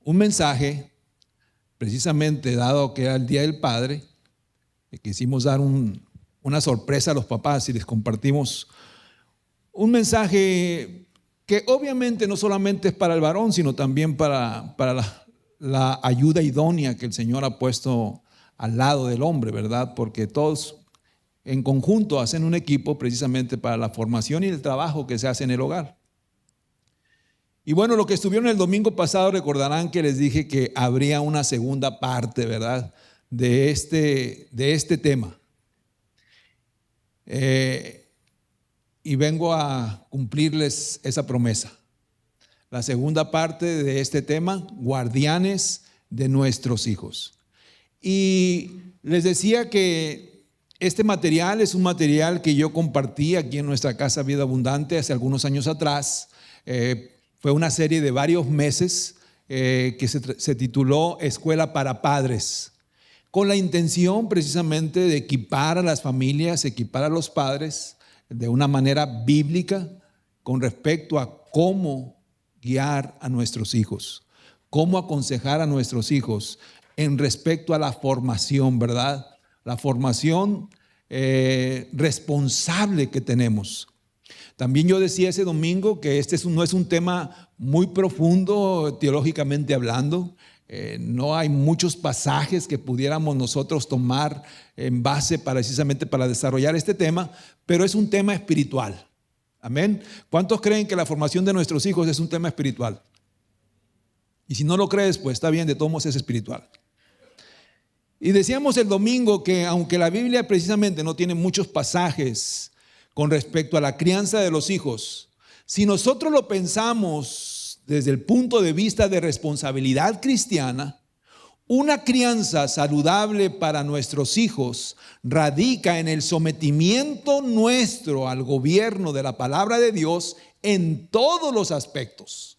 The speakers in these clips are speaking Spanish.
un mensaje, precisamente dado que era el Día del Padre, que quisimos dar una sorpresa a los papás y les compartimos un mensaje que obviamente no solamente es para el varón, sino también para la ayuda idónea que el Señor ha puesto al lado del hombre, ¿verdad? Porque todos en conjunto hacen un equipo precisamente para la formación y el trabajo que se hace en el hogar. Y bueno, lo que estuvieron el domingo pasado recordarán que les dije que habría una segunda parte, ¿verdad? De este tema. Y vengo a cumplirles esa promesa. La segunda parte de este tema, guardianes de nuestros hijos. Y les decía que este material es un material que yo compartí aquí en nuestra casa Vida Abundante hace algunos años atrás. Fue una serie de varios meses que se tituló Escuela para Padres, con la intención precisamente de equipar a las familias, equipar a los padres de una manera bíblica con respecto a cómo guiar a nuestros hijos, cómo aconsejar a nuestros hijos en respecto a la formación, ¿verdad? La formación responsable que tenemos. También yo decía ese domingo que no es un tema muy profundo teológicamente hablando. No hay muchos pasajes que pudiéramos nosotros tomar en base precisamente para desarrollar este tema, pero es un tema espiritual. Amén. ¿Cuántos creen que la formación de nuestros hijos es un tema espiritual? Y si no lo crees, pues está bien, de todos modos es espiritual. Y decíamos el domingo que aunque la Biblia precisamente no tiene muchos pasajes con respecto a la crianza de los hijos, si nosotros lo pensamos desde el punto de vista de responsabilidad cristiana, una crianza saludable para nuestros hijos radica en el sometimiento nuestro al gobierno de la palabra de Dios en todos los aspectos.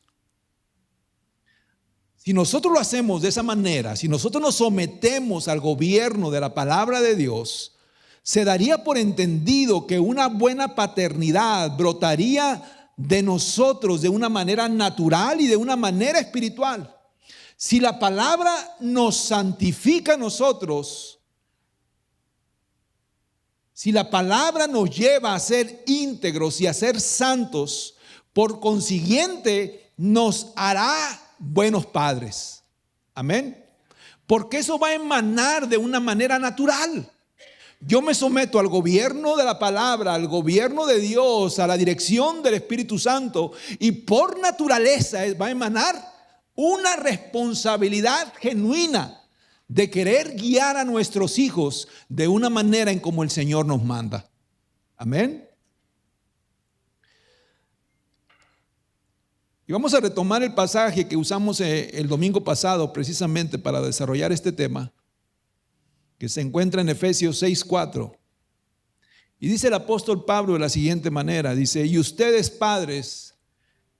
Si nosotros lo hacemos de esa manera, si nosotros nos sometemos al gobierno de la palabra de Dios, se daría por entendido que una buena paternidad brotaría de nosotros de una manera natural y de una manera espiritual. Si la palabra nos santifica a nosotros, si la palabra nos lleva a ser íntegros y a ser santos, por consiguiente nos hará buenos padres. Amén. Porque eso va a emanar de una manera natural. Yo me someto al gobierno de la palabra, al gobierno de Dios, a la dirección del Espíritu Santo, y por naturaleza va a emanar una responsabilidad genuina de querer guiar a nuestros hijos de una manera en como el Señor nos manda. Amén. Y vamos a retomar el pasaje que usamos el domingo pasado precisamente para desarrollar este tema, que se encuentra en Efesios 6:4. Y dice el apóstol Pablo de la siguiente manera, dice: y ustedes padres,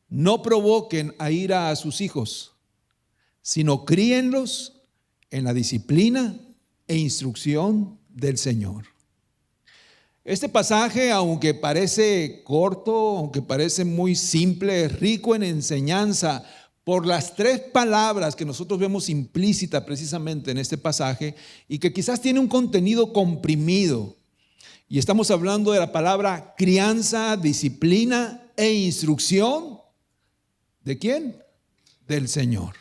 no provoquen a ira a sus hijos, sino críenlos en la disciplina e instrucción del Señor. Este pasaje, aunque parece corto, aunque parece muy simple, es rico en enseñanza por las tres palabras que nosotros vemos implícitas precisamente en este pasaje y que quizás tiene un contenido comprimido. Y estamos hablando de la palabra crianza, disciplina e instrucción. ¿De quién? Del Señor.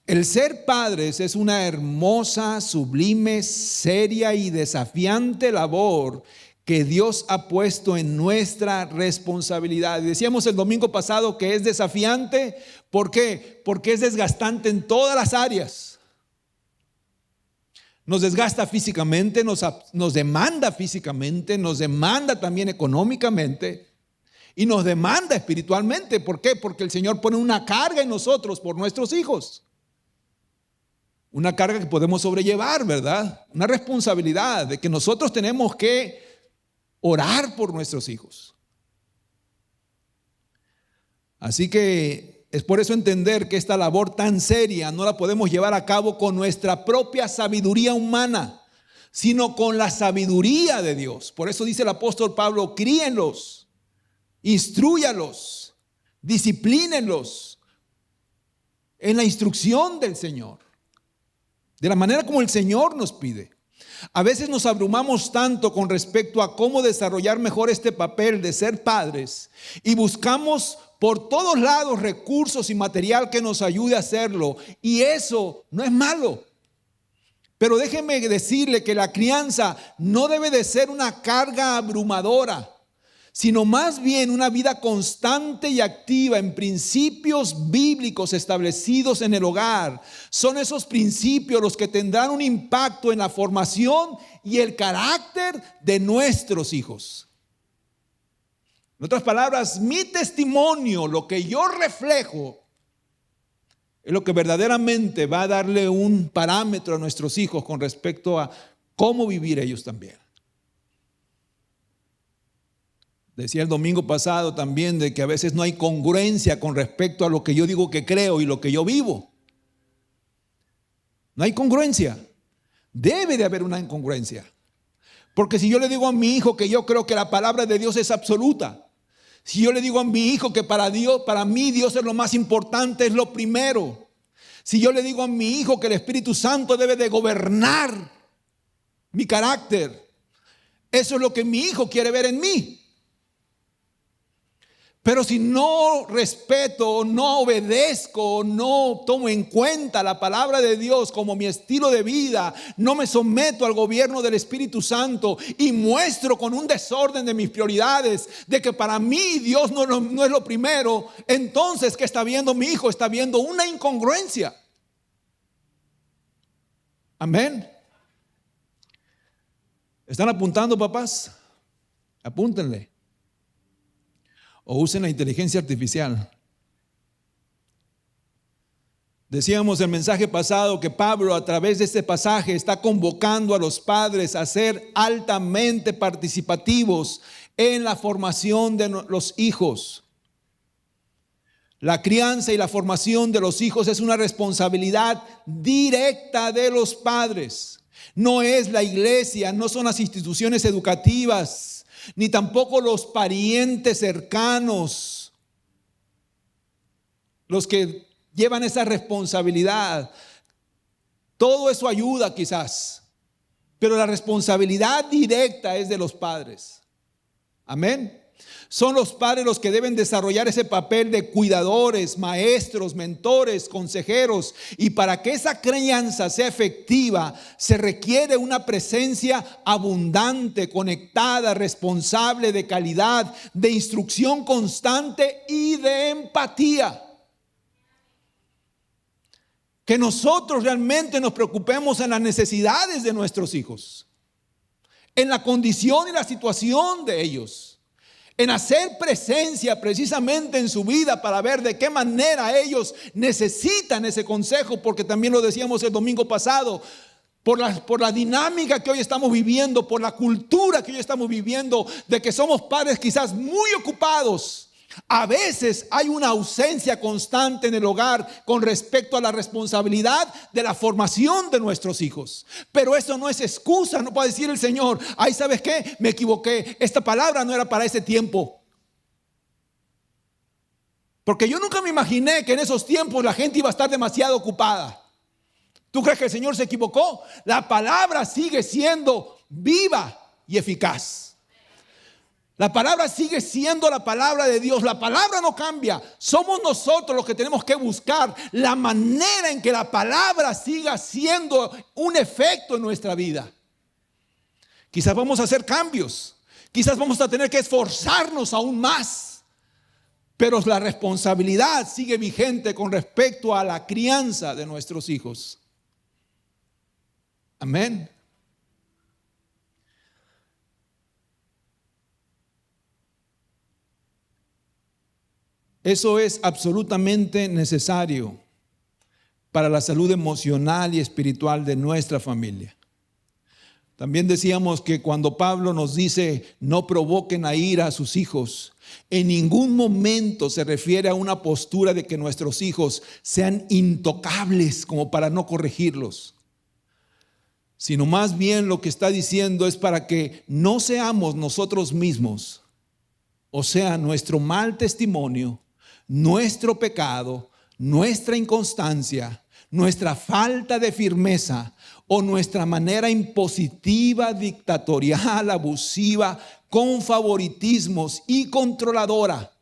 El ser padres es una hermosa, sublime, seria y desafiante labor que Dios ha puesto en nuestra responsabilidad. Decíamos el domingo pasado que es desafiante. ¿Por qué? Porque es desgastante en todas las áreas. Nos desgasta físicamente, nos demanda físicamente, nos demanda también económicamente y nos demanda espiritualmente. ¿Por qué? Porque el Señor pone una carga en nosotros por nuestros hijos. Una carga que podemos sobrellevar, ¿verdad? Una responsabilidad de que nosotros tenemos que orar por nuestros hijos. Así que es por eso entender que esta labor tan seria no la podemos llevar a cabo con nuestra propia sabiduría humana, sino con la sabiduría de Dios. Por eso dice el apóstol Pablo: críenlos, instrúyalos, disciplínenlos en la instrucción del Señor, de la manera como el Señor nos pide. A veces nos abrumamos tanto con respecto a cómo desarrollar mejor este papel de ser padres y buscamos por todos lados recursos y material que nos ayude a hacerlo. Y eso no es malo. Pero déjeme decirle que la crianza no debe de ser una carga abrumadora, sino más bien una vida constante y activa en principios bíblicos establecidos en el hogar. Son esos principios los que tendrán un impacto en la formación y el carácter de nuestros hijos. En otras palabras, mi testimonio, lo que yo reflejo, es lo que verdaderamente va a darle un parámetro a nuestros hijos con respecto a cómo vivir ellos también. Decía el domingo pasado también de que a veces no hay congruencia con respecto a lo que yo digo que creo y lo que yo vivo. No hay congruencia. Debe de haber una incongruencia. Porque si yo le digo a mi hijo que yo creo que la palabra de Dios es absoluta, si yo le digo a mi hijo que para mí Dios es lo más importante, es lo primero. Si yo le digo a mi hijo que el Espíritu Santo debe de gobernar mi carácter, eso es lo que mi hijo quiere ver en mí. Pero si no respeto, no obedezco, no tomo en cuenta la palabra de Dios como mi estilo de vida, no me someto al gobierno del Espíritu Santo y muestro con un desorden de mis prioridades de que para mí Dios no es lo primero, entonces ¿qué está viendo mi hijo? Está viendo una incongruencia. Amén. ¿Están apuntando, papás? Apúntenle. O usen la inteligencia artificial. Decíamos en el mensaje pasado que Pablo a través de este pasaje está convocando a los padres a ser altamente participativos en la formación de los hijos. La crianza y la formación de los hijos es una responsabilidad directa de los padres. No es la iglesia, no son las instituciones educativas, ni tampoco los parientes cercanos los que llevan esa responsabilidad. Todo eso ayuda quizás, pero la responsabilidad directa es de los padres. Amén. Son los padres los que deben desarrollar ese papel de cuidadores, maestros, mentores, consejeros. Y para que esa crianza sea efectiva, se requiere una presencia abundante, conectada, responsable, de calidad, de instrucción constante y de empatía. Que nosotros realmente nos preocupemos en las necesidades de nuestros hijos, en la condición y la situación de ellos, en hacer presencia precisamente en su vida para ver de qué manera ellos necesitan ese consejo, porque también lo decíamos el domingo pasado, por la dinámica que hoy estamos viviendo, por la cultura que hoy estamos viviendo, de que somos padres quizás muy ocupados. A veces hay una ausencia constante en el hogar con respecto a la responsabilidad de la formación de nuestros hijos. Pero eso no es excusa, no puede decir el Señor, ay, ¿sabes qué? Me equivoqué, esta palabra no era para ese tiempo. Porque yo nunca me imaginé que en esos tiempos la gente iba a estar demasiado ocupada. ¿Tú crees que el Señor se equivocó? La palabra sigue siendo viva y eficaz. La palabra sigue siendo la palabra de Dios. La palabra no cambia. Somos nosotros los que tenemos que buscar la manera en que la palabra siga siendo un efecto en nuestra vida. Quizás vamos a hacer cambios. Quizás vamos a tener que esforzarnos aún más. Pero la responsabilidad sigue vigente con respecto a la crianza de nuestros hijos. Amén. Eso es absolutamente necesario para la salud emocional y espiritual de nuestra familia. También decíamos que cuando Pablo nos dice no provoquen a ira a sus hijos, en ningún momento se refiere a una postura de que nuestros hijos sean intocables como para no corregirlos, sino más bien lo que está diciendo es para que no seamos nosotros mismos, o sea, nuestro mal testimonio, nuestro pecado, nuestra inconstancia, nuestra falta de firmeza o nuestra manera impositiva, dictatorial, abusiva, con favoritismos y controladora,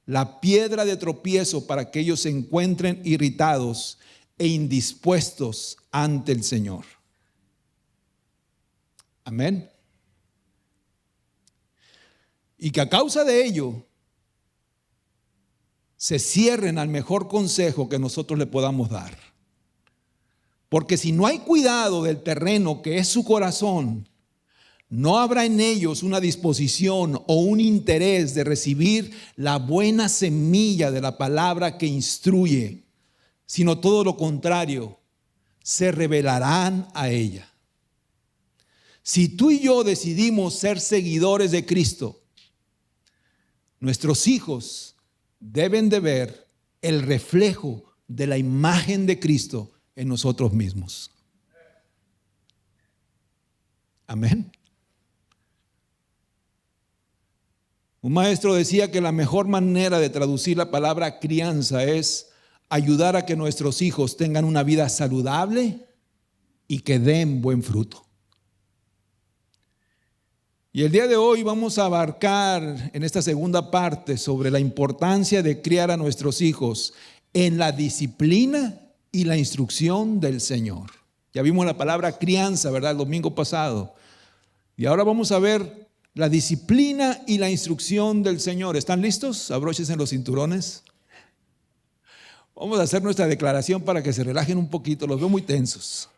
la piedra de tropiezo para que ellos se encuentren irritados e indispuestos ante el Señor. Amén. Y que a causa de ello se cierren al mejor consejo que nosotros le podamos dar. Porque si no hay cuidado del terreno que es su corazón, no habrá en ellos una disposición o un interés de recibir la buena semilla de la palabra que instruye, sino todo lo contrario, se rebelarán a ella. Si tú y yo decidimos ser seguidores de Cristo, nuestros hijos deben de ver el reflejo de la imagen de Cristo en nosotros mismos. Amén. Un maestro decía que la mejor manera de traducir la palabra crianza es ayudar a que nuestros hijos tengan una vida saludable y que den buen fruto. Y el día de hoy vamos a abarcar en esta segunda parte sobre la importancia de criar a nuestros hijos en la disciplina y la instrucción del Señor. Ya vimos la palabra crianza, ¿verdad? El domingo pasado. Y ahora vamos a ver la disciplina y la instrucción del Señor. ¿Están listos? Abróchense los cinturones. Vamos a hacer nuestra declaración para que se relajen un poquito. Los veo muy tensos.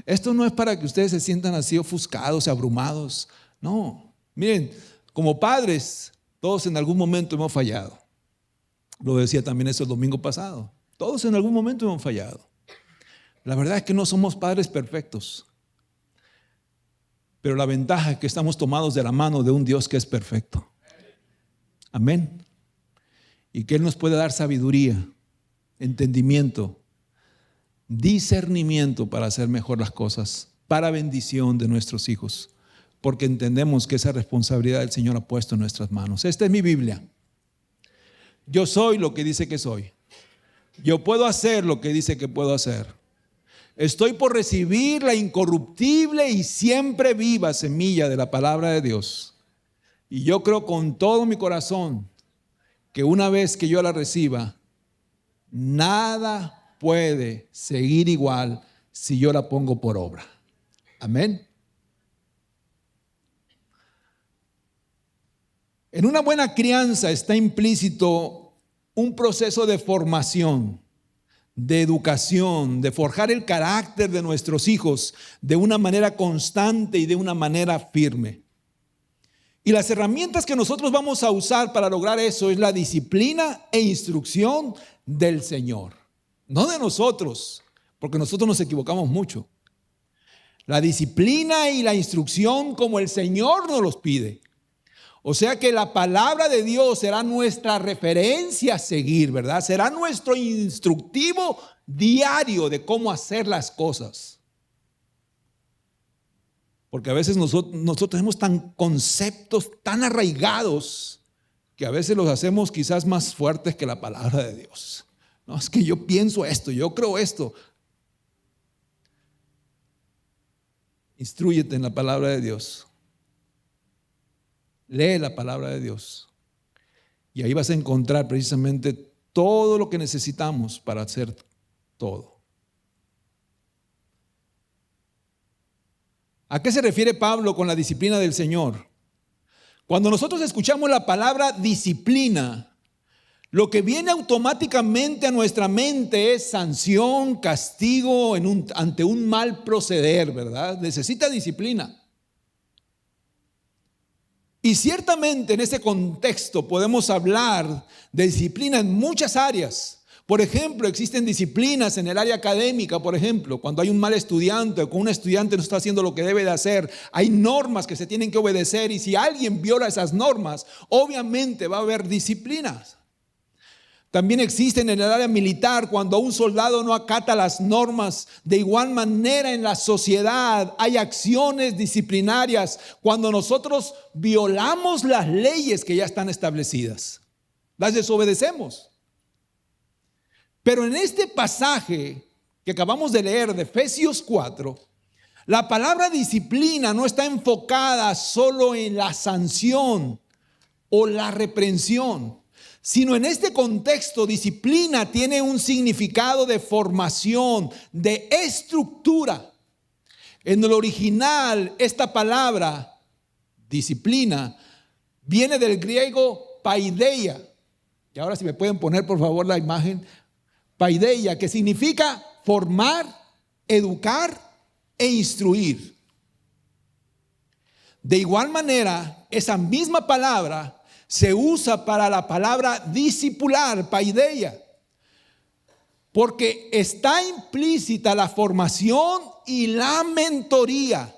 Esto no es para que ustedes se sientan así ofuscados, abrumados. No, miren, como padres, todos en algún momento hemos fallado. Lo decía también eso el domingo pasado. Todos en algún momento hemos fallado. La verdad es que no somos padres perfectos. Pero la ventaja es que estamos tomados de la mano de un Dios que es perfecto. Amén. Y que Él nos puede dar sabiduría, entendimiento, discernimiento para hacer mejor las cosas, para bendición de nuestros hijos. Porque entendemos que esa responsabilidad el Señor ha puesto en nuestras manos. Esta es mi Biblia. Yo soy lo que dice que soy. Yo puedo hacer lo que dice que puedo hacer. Estoy por recibir la incorruptible y siempre viva semilla de la palabra de Dios. Y yo creo con todo mi corazón que una vez que yo la reciba, nada puede seguir igual si yo la pongo por obra. Amén. En una buena crianza está implícito un proceso de formación, de educación, de forjar el carácter de nuestros hijos de una manera constante y de una manera firme. Y las herramientas que nosotros vamos a usar para lograr eso es la disciplina e instrucción del Señor, no de nosotros, porque nosotros nos equivocamos mucho. La disciplina y la instrucción como el Señor nos los pide. O sea que la palabra de Dios será nuestra referencia a seguir, ¿verdad? Será nuestro instructivo diario de cómo hacer las cosas. Porque a veces nosotros tenemos conceptos tan arraigados que a veces los hacemos quizás más fuertes que la palabra de Dios. No, es que yo pienso esto, yo creo esto. Instrúyete en la palabra de Dios. Lee la palabra de Dios y ahí vas a encontrar precisamente todo lo que necesitamos para hacer todo. ¿A qué se refiere Pablo con la disciplina del Señor? Cuando nosotros escuchamos la palabra disciplina, lo que viene automáticamente a nuestra mente es sanción, castigo ante un mal proceder, ¿verdad? Necesita disciplina. Y ciertamente en ese contexto podemos hablar de disciplina en muchas áreas. Por ejemplo, existen disciplinas en el área académica, por ejemplo, cuando hay un mal estudiante o que un estudiante no está haciendo lo que debe de hacer, hay normas que se tienen que obedecer y si alguien viola esas normas, obviamente va a haber disciplinas. También existen en el área militar cuando un soldado no acata las normas. De igual manera en la sociedad hay acciones disciplinarias cuando nosotros violamos las leyes que ya están establecidas. Las desobedecemos. Pero en este pasaje que acabamos de leer de Efesios 4, la palabra disciplina no está enfocada solo en la sanción o la reprensión, sino en este contexto disciplina tiene un significado de formación, de estructura. En el original, esta palabra, disciplina, viene del griego paideia. Y ahora si me pueden poner por favor la imagen, paideia, que significa formar, educar e instruir. De igual manera, esa misma palabra se usa para la palabra discipular, paideia, porque está implícita la formación y la mentoría.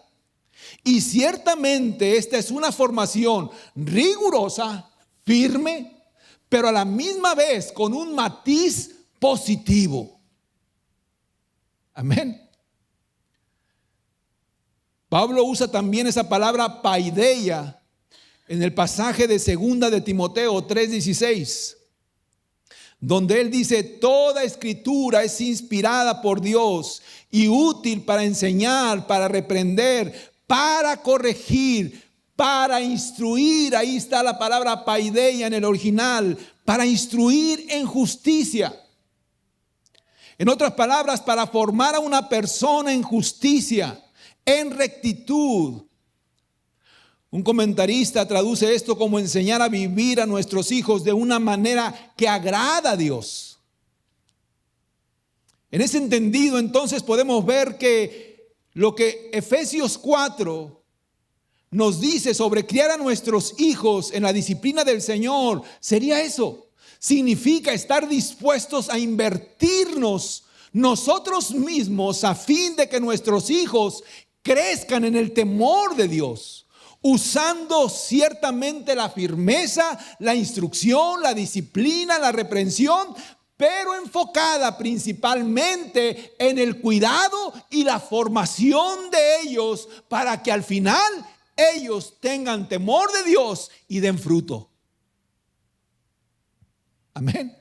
Y ciertamente esta es una formación rigurosa, firme, pero a la misma vez con un matiz positivo. Amén. Pablo usa también esa palabra paideia en el pasaje de 2 de Timoteo 3:16, donde él dice: toda escritura es inspirada por Dios y útil para enseñar, para reprender, para corregir, para instruir. Ahí está la palabra paideia en el original, para instruir en justicia. En otras palabras, para formar a una persona en justicia, en rectitud. Un comentarista traduce esto como enseñar a vivir a nuestros hijos de una manera que agrada a Dios. En ese entendido, entonces podemos ver que lo que Efesios 4 nos dice sobre criar a nuestros hijos en la disciplina del Señor sería eso. Significa estar dispuestos a invertirnos nosotros mismos a fin de que nuestros hijos crezcan en el temor de Dios, usando ciertamente la firmeza, la instrucción, la disciplina, la reprensión, pero enfocada principalmente en el cuidado y la formación de ellos para que al final ellos tengan temor de Dios y den fruto. Amén.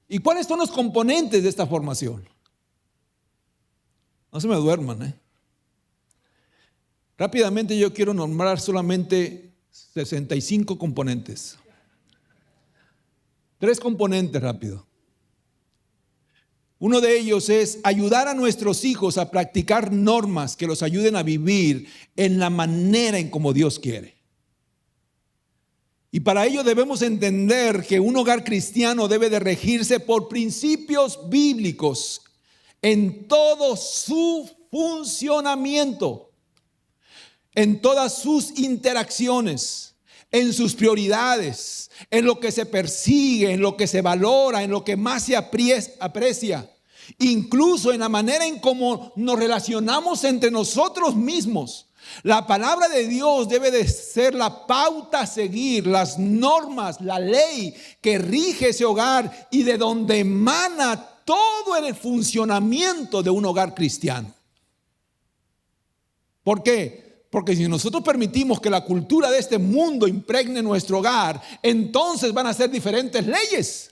¿Y cuáles son los componentes de esta formación? No se me duerman, Rápidamente yo quiero nombrar solamente 65 componentes. 3 componentes rápido. Uno de ellos es ayudar a nuestros hijos a practicar normas que los ayuden a vivir en la manera en como Dios quiere. Y para ello debemos entender que un hogar cristiano debe de regirse por principios bíblicos en todo su funcionamiento, en todas sus interacciones, en sus prioridades, en lo que se persigue, en lo que se valora, en lo que más se aprecia, incluso en la manera en cómo nos relacionamos entre nosotros mismos. La palabra de Dios debe de ser la pauta a seguir, las normas, la ley que rige ese hogar y de donde emana todo el funcionamiento de un hogar cristiano. ¿Por qué? Porque si nosotros permitimos que la cultura de este mundo impregne nuestro hogar, entonces van a ser diferentes leyes,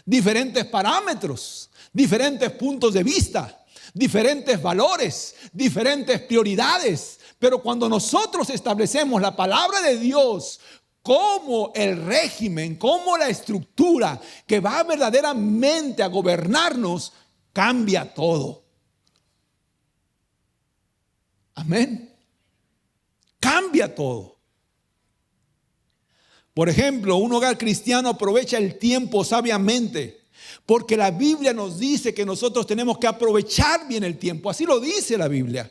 diferentes parámetros, diferentes puntos de vista, diferentes valores, diferentes prioridades. Pero cuando nosotros establecemos la palabra de Dios como el régimen, como la estructura que va verdaderamente a gobernarnos, cambia todo. Amén. Cambia todo. Por ejemplo, un hogar cristiano aprovecha el tiempo sabiamente, porque la Biblia nos dice que nosotros tenemos que aprovechar bien el tiempo. Así lo dice la Biblia.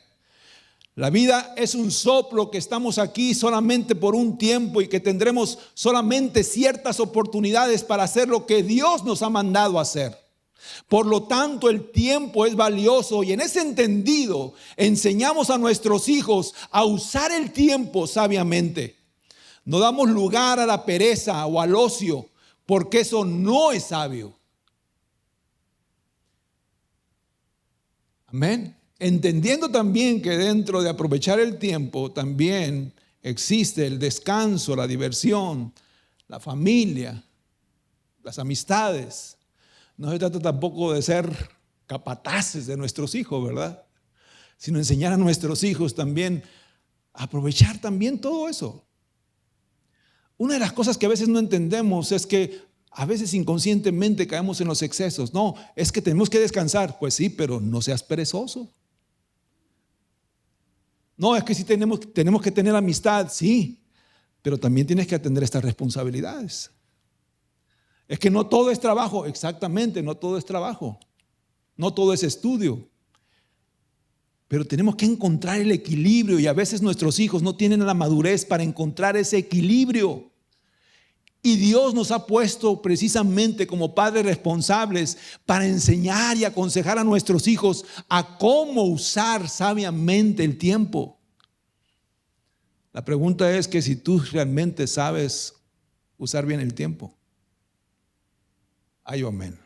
La vida es un soplo, que estamos aquí solamente por un tiempo y que tendremos solamente ciertas oportunidades para hacer lo que Dios nos ha mandado a hacer. Por lo tanto, el tiempo es valioso y en ese entendido enseñamos a nuestros hijos a usar el tiempo sabiamente. No damos lugar a la pereza o al ocio, porque eso no es sabio. Amén. Entendiendo también que dentro de aprovechar el tiempo también existe el descanso, la diversión, la familia, las amistades. No se trata tampoco de ser capataces de nuestros hijos, ¿verdad? Sino enseñar a nuestros hijos también a aprovechar también todo eso. Una de las cosas que a veces no entendemos es que a veces inconscientemente caemos en los excesos. No, es que tenemos que descansar. Pues sí, pero no seas perezoso. No, es que sí tenemos que tener amistad. Sí, pero también tienes que atender estas responsabilidades. Es que no todo es trabajo. Exactamente, no todo es trabajo. No todo es estudio. Pero tenemos que encontrar el equilibrio y a veces nuestros hijos no tienen la madurez para encontrar ese equilibrio. Y Dios nos ha puesto precisamente como padres responsables para enseñar y aconsejar a nuestros hijos a cómo usar sabiamente el tiempo. La pregunta es que si tú realmente sabes usar bien el tiempo. Ay, amén.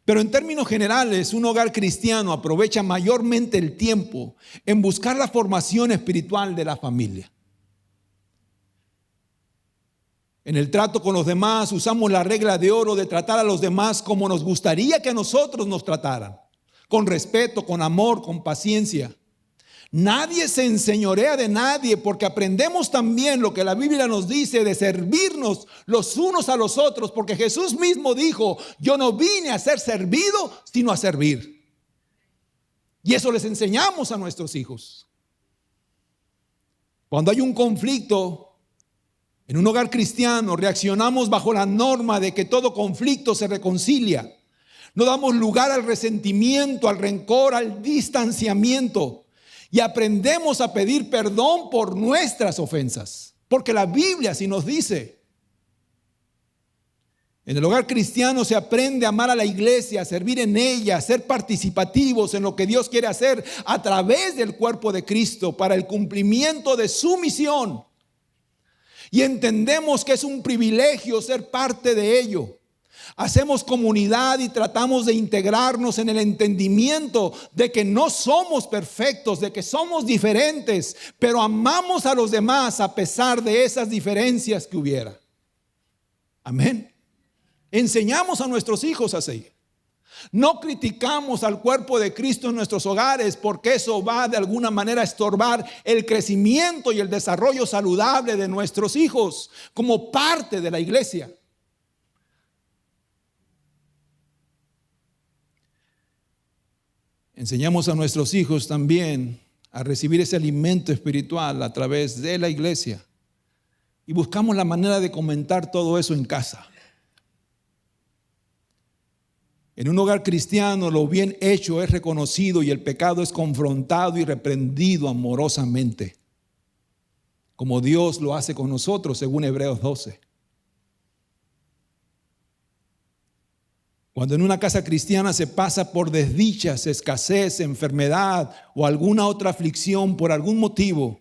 Pero en términos generales, un hogar cristiano aprovecha mayormente el tiempo en buscar la formación espiritual de la familia. En el trato con los demás usamos la regla de oro de tratar a los demás como nos gustaría que a nosotros nos trataran, con respeto, con amor, con paciencia. Nadie se enseñorea de nadie porque aprendemos también lo que la Biblia nos dice de servirnos los unos a los otros, porque Jesús mismo dijo: yo no vine a ser servido, sino a servir. Y eso les enseñamos a nuestros hijos. Cuando hay un conflicto en un hogar cristiano, reaccionamos bajo la norma de que todo conflicto se reconcilia. No damos lugar al resentimiento, al rencor, al distanciamiento. Y aprendemos a pedir perdón por nuestras ofensas, porque la Biblia así nos dice. En el hogar cristiano se aprende a amar a la iglesia, a servir en ella, a ser participativos en lo que Dios quiere hacer a través del cuerpo de Cristo para el cumplimiento de su misión. Y entendemos que es un privilegio ser parte de ello. Hacemos comunidad y tratamos de integrarnos en el entendimiento de que no somos perfectos, de que somos diferentes, pero amamos a los demás a pesar de esas diferencias que hubiera. Amén. Enseñamos a nuestros hijos así. No criticamos al cuerpo de Cristo en nuestros hogares porque eso va de alguna manera a estorbar el crecimiento y el desarrollo saludable de nuestros hijos como parte de la iglesia. Enseñamos a nuestros hijos también a recibir ese alimento espiritual a través de la iglesia. Y buscamos la manera de comentar todo eso en casa. En un hogar cristiano, lo bien hecho es reconocido y el pecado es confrontado y reprendido amorosamente, como Dios lo hace con nosotros, según Hebreos 12. Cuando en una casa cristiana se pasa por desdichas, escasez, enfermedad o alguna otra aflicción por algún motivo,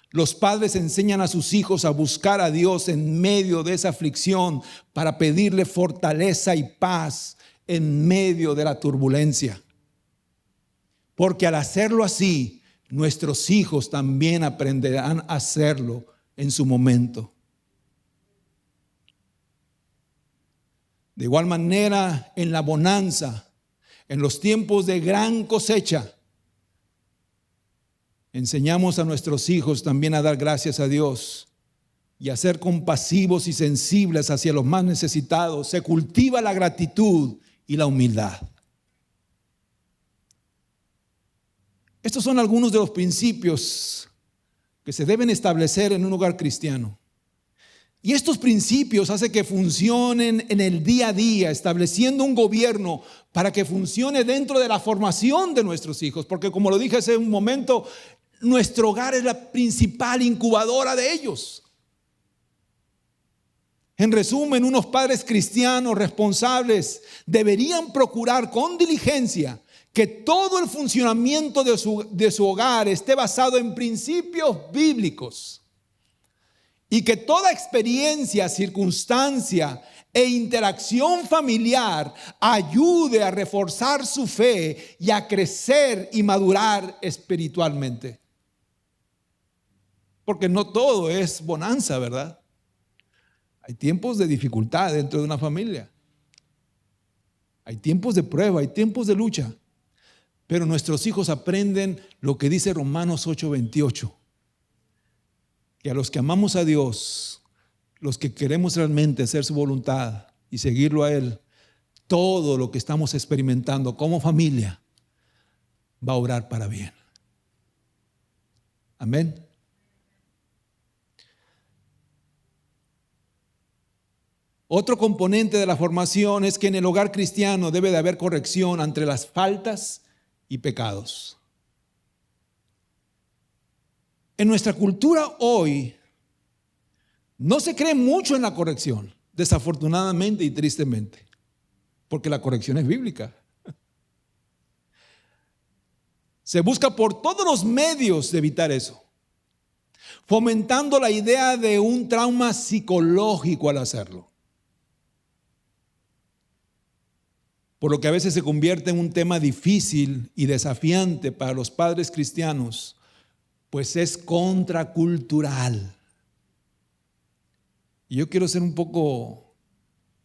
los padres enseñan a sus hijos a buscar a Dios en medio de esa aflicción para pedirle fortaleza y paz en medio de la turbulencia. Porque al hacerlo así, nuestros hijos también aprenderán a hacerlo en su momento. De igual manera, en la bonanza, en los tiempos de gran cosecha, enseñamos a nuestros hijos también a dar gracias a Dios y a ser compasivos y sensibles hacia los más necesitados. Se cultiva la gratitud y la humildad. Estos son algunos de los principios que se deben establecer en un hogar cristiano. Y estos principios hacen que funcionen en el día a día, estableciendo un gobierno para que funcione dentro de la formación de nuestros hijos. Porque como lo dije hace un momento, nuestro hogar es la principal incubadora de ellos. En resumen, unos padres cristianos responsables deberían procurar con diligencia que todo el funcionamiento de su hogar esté basado en principios bíblicos. Y que toda experiencia, circunstancia e interacción familiar ayude a reforzar su fe y a crecer y madurar espiritualmente. Porque no todo es bonanza, ¿verdad? Hay tiempos de dificultad dentro de una familia. Hay tiempos de prueba, hay tiempos de lucha. Pero nuestros hijos aprenden lo que dice Romanos 8:28. Que a los que amamos a Dios, los que queremos realmente hacer su voluntad y seguirlo a Él, todo lo que estamos experimentando como familia va a obrar para bien. Amén. Otro componente de la formación es que en el hogar cristiano debe de haber corrección entre las faltas y pecados. En nuestra cultura hoy no se cree mucho en la corrección, desafortunadamente y tristemente, porque la corrección es bíblica. Se busca por todos los medios de evitar eso, fomentando la idea de un trauma psicológico al hacerlo. Por lo que a veces se convierte en un tema difícil y desafiante para los padres cristianos, pues es contracultural. Y yo quiero ser un poco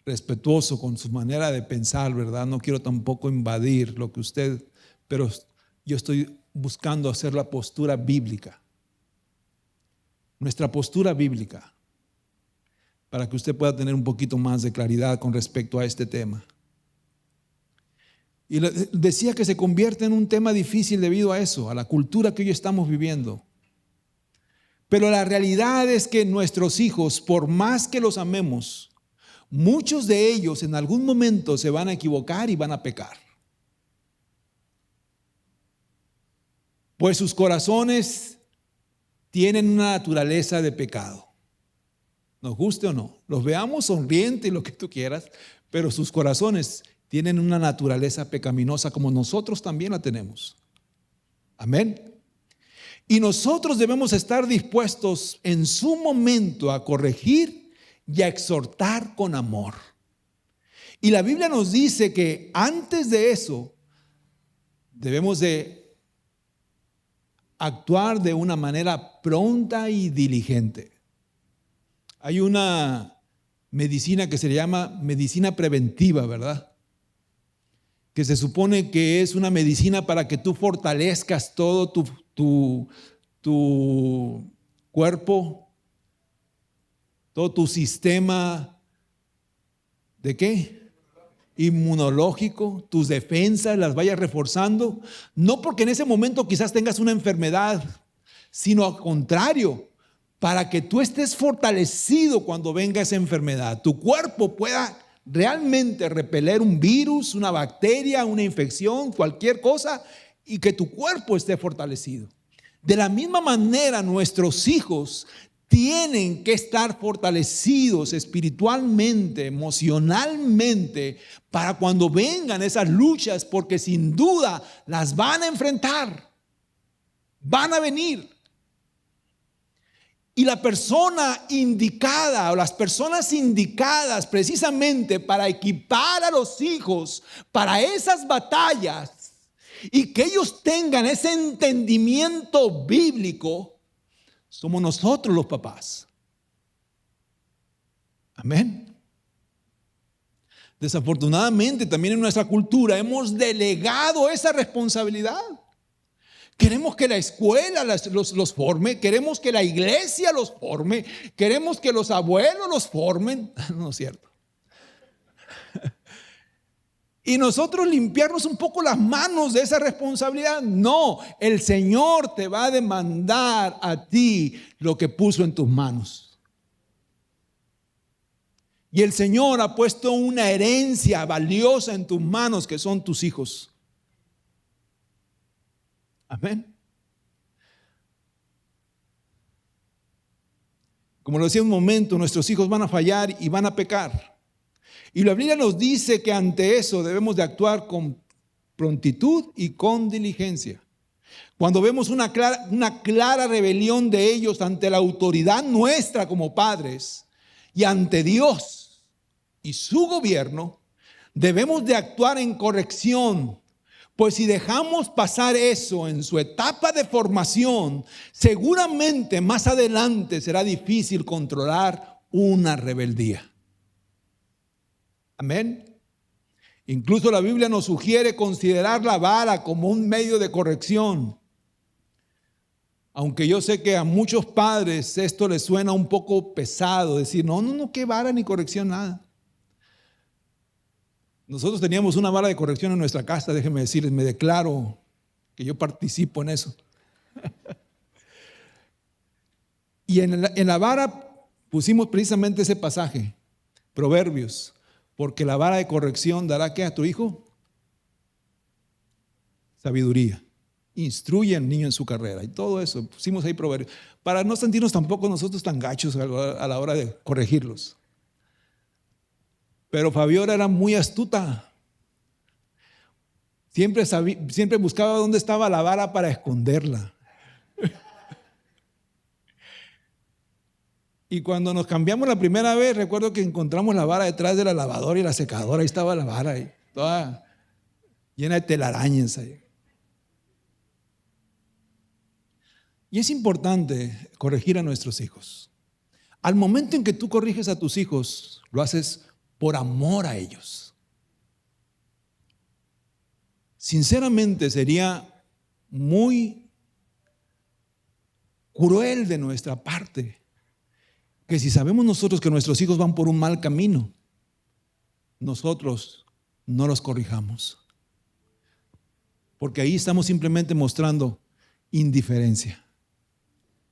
respetuoso con su manera de pensar, ¿verdad? No quiero tampoco invadir lo que usted, pero yo estoy buscando hacer la postura bíblica. Nuestra postura bíblica, para que usted pueda tener un poquito más de claridad con respecto a este tema. Y decía que se convierte en un tema difícil debido a eso, a la cultura que hoy estamos viviendo. Pero la realidad es que nuestros hijos, por más que los amemos, muchos de ellos en algún momento se van a equivocar y van a pecar. Pues sus corazones tienen una naturaleza de pecado. Nos guste o no, los veamos sonrientes y lo que tú quieras, pero sus corazones tienen una naturaleza pecaminosa como nosotros también la tenemos. Amén. Y nosotros debemos estar dispuestos en su momento a corregir y a exhortar con amor. Y la Biblia nos dice que antes de eso debemos de actuar de una manera pronta y diligente. Hay una medicina que se llama medicina preventiva, ¿verdad? Que se supone que es una medicina para que tú fortalezcas todo tu cuerpo, todo tu sistema, ¿de qué? Inmunológico, tus defensas las vayas reforzando. No porque en ese momento quizás tengas una enfermedad, sino al contrario, para que tú estés fortalecido cuando venga esa enfermedad. Tu cuerpo pueda realmente repeler un virus, una bacteria, una infección, cualquier cosa, y que tu cuerpo esté fortalecido. De la misma manera, nuestros hijos tienen que estar fortalecidos espiritualmente, emocionalmente, para cuando vengan esas luchas, porque sin duda las van a enfrentar, van a venir. Y la persona indicada o las personas indicadas precisamente para equipar a los hijos para esas batallas y que ellos tengan ese entendimiento bíblico, somos nosotros los papás. Amén. Desafortunadamente también en nuestra cultura hemos delegado esa responsabilidad. Queremos que la escuela los forme, queremos que la iglesia los forme, queremos que los abuelos los formen. No es cierto. Y nosotros limpiarnos un poco las manos de esa responsabilidad. No, el Señor te va a demandar a ti lo que puso en tus manos. Y el Señor ha puesto una herencia valiosa en tus manos que son tus hijos. Amén. Como lo decía un momento, nuestros hijos van a fallar y van a pecar. Y la Biblia nos dice que ante eso debemos de actuar con prontitud y con diligencia. Cuando vemos una clara rebelión de ellos ante la autoridad nuestra como padres y ante Dios y su gobierno, debemos de actuar en corrección. Pues si dejamos pasar eso en su etapa de formación, seguramente más adelante será difícil controlar una rebeldía. Amén. Incluso la Biblia nos sugiere considerar la vara como un medio de corrección. Aunque yo sé que a muchos padres esto les suena un poco pesado, decir, no, qué vara ni corrección, nada. Nosotros teníamos una vara de corrección en nuestra casa, déjenme decirles, me declaro que yo participo en eso. Y en la vara pusimos precisamente ese pasaje, Proverbios, porque la vara de corrección dará ¿qué a tu hijo? Sabiduría. Instruye al niño en su carrera y todo eso, pusimos ahí Proverbios, para no sentirnos tampoco nosotros tan gachos a la hora de corregirlos. Pero Fabiola era muy astuta. Siempre buscaba dónde estaba la vara para esconderla. Y cuando nos cambiamos la primera vez, recuerdo que encontramos la vara detrás de la lavadora y la secadora. Ahí estaba la vara, ahí, toda llena de telarañas ahí. Y es importante corregir a nuestros hijos. Al momento en que tú corriges a tus hijos, lo haces por amor a ellos. Sinceramente sería muy cruel de nuestra parte que si sabemos nosotros que nuestros hijos van por un mal camino, nosotros no los corrijamos. Porque ahí estamos simplemente mostrando indiferencia.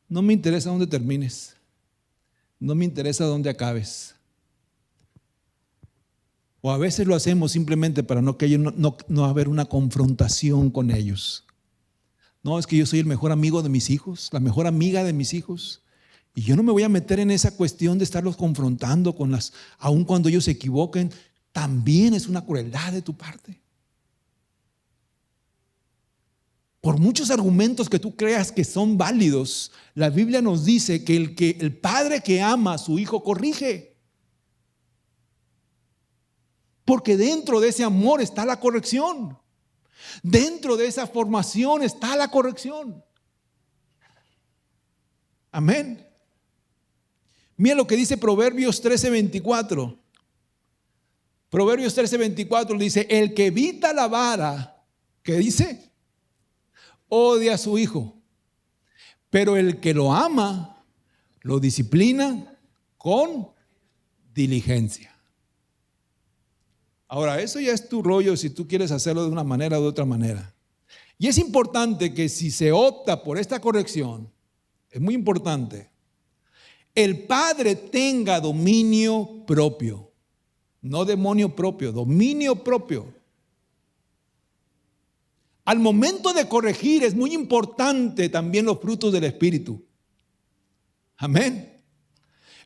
No me interesa dónde termines. No me interesa dónde acabes. O a veces lo hacemos simplemente para no haber una confrontación con ellos. No, es que yo soy el mejor amigo de mis hijos, la mejor amiga de mis hijos. Y yo no me voy a meter en esa cuestión de estarlos confrontando aun cuando ellos se equivoquen. También es una crueldad de tu parte. Por muchos argumentos que tú creas que son válidos, la Biblia nos dice que el padre que ama a su hijo corrige. Porque dentro de ese amor está la corrección. Dentro de esa formación está la corrección. Amén. Mira lo que dice Proverbios 13:24. Proverbios 13:24 dice, el que evita la vara, ¿qué dice? Odia a su hijo. Pero el que lo ama, lo disciplina con diligencia. Ahora, eso ya es tu rollo si tú quieres hacerlo de una manera o de otra manera. Y es importante que si se opta por esta corrección, es muy importante, el padre tenga dominio propio. No demonio propio, dominio propio. Al momento de corregir es muy importante también los frutos del Espíritu. Amén.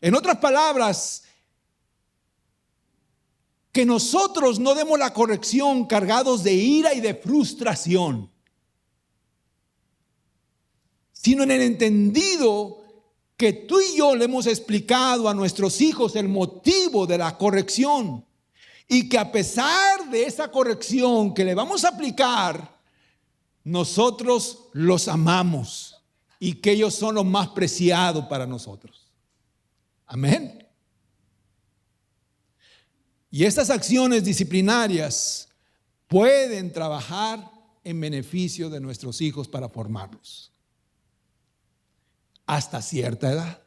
En otras palabras, que nosotros no demos la corrección cargados de ira y de frustración, sino en el entendido que tú y yo le hemos explicado a nuestros hijos el motivo de la corrección y que a pesar de esa corrección que le vamos a aplicar, nosotros los amamos y que ellos son lo más preciado para nosotros. Amén. Y estas acciones disciplinarias pueden trabajar en beneficio de nuestros hijos para formarlos hasta cierta edad.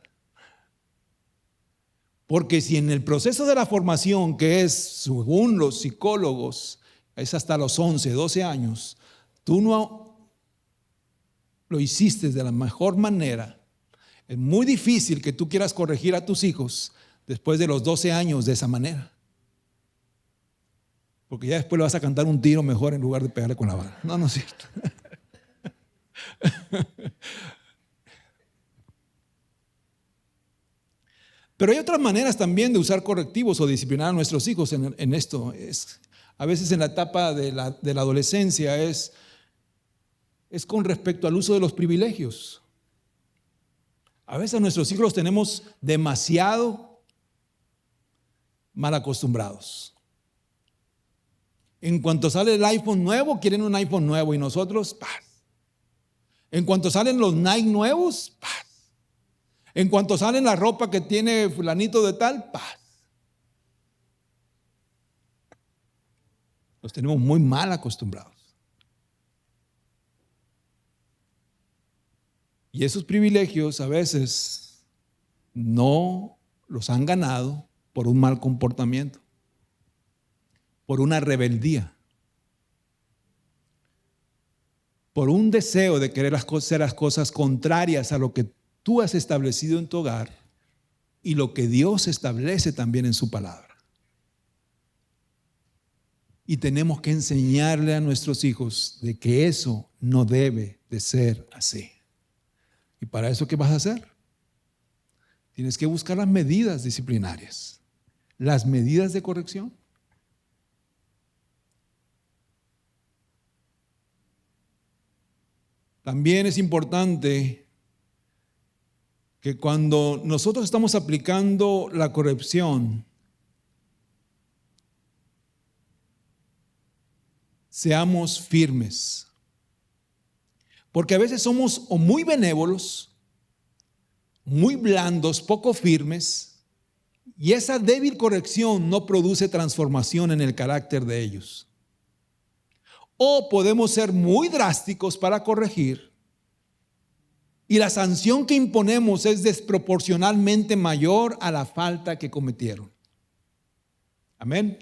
Porque si en el proceso de la formación, que es según los psicólogos, es hasta los 11, 12 años, tú no lo hiciste de la mejor manera, es muy difícil que tú quieras corregir a tus hijos después de los 12 años de esa manera. Porque ya después le vas a cantar un tiro mejor en lugar de pegarle con la vara. No es cierto. Pero hay otras maneras también de usar correctivos o disciplinar a nuestros hijos en esto. A veces en la etapa de la adolescencia es con respecto al uso de los privilegios. A veces a nuestros hijos los tenemos demasiado mal acostumbrados. En cuanto sale el iPhone nuevo, quieren un iPhone nuevo y nosotros, paz. En cuanto salen los Nike nuevos, paz. En cuanto sale la ropa que tiene fulanito de tal, paz. Los tenemos muy mal acostumbrados. Y esos privilegios a veces no los han ganado por un mal comportamiento, por una rebeldía, por un deseo de querer hacer las cosas contrarias a lo que tú has establecido en tu hogar y lo que Dios establece también en su palabra. Y tenemos que enseñarle a nuestros hijos de que eso no debe de ser así. ¿Y para eso qué vas a hacer? Tienes que buscar las medidas disciplinarias, las medidas de corrección. También es importante que cuando nosotros estamos aplicando la corrección, seamos firmes. Porque a veces somos o muy benévolos, muy blandos, poco firmes, y esa débil corrección no produce transformación en el carácter de ellos. O podemos ser muy drásticos para corregir, y la sanción que imponemos es desproporcionalmente mayor a la falta que cometieron. Amén.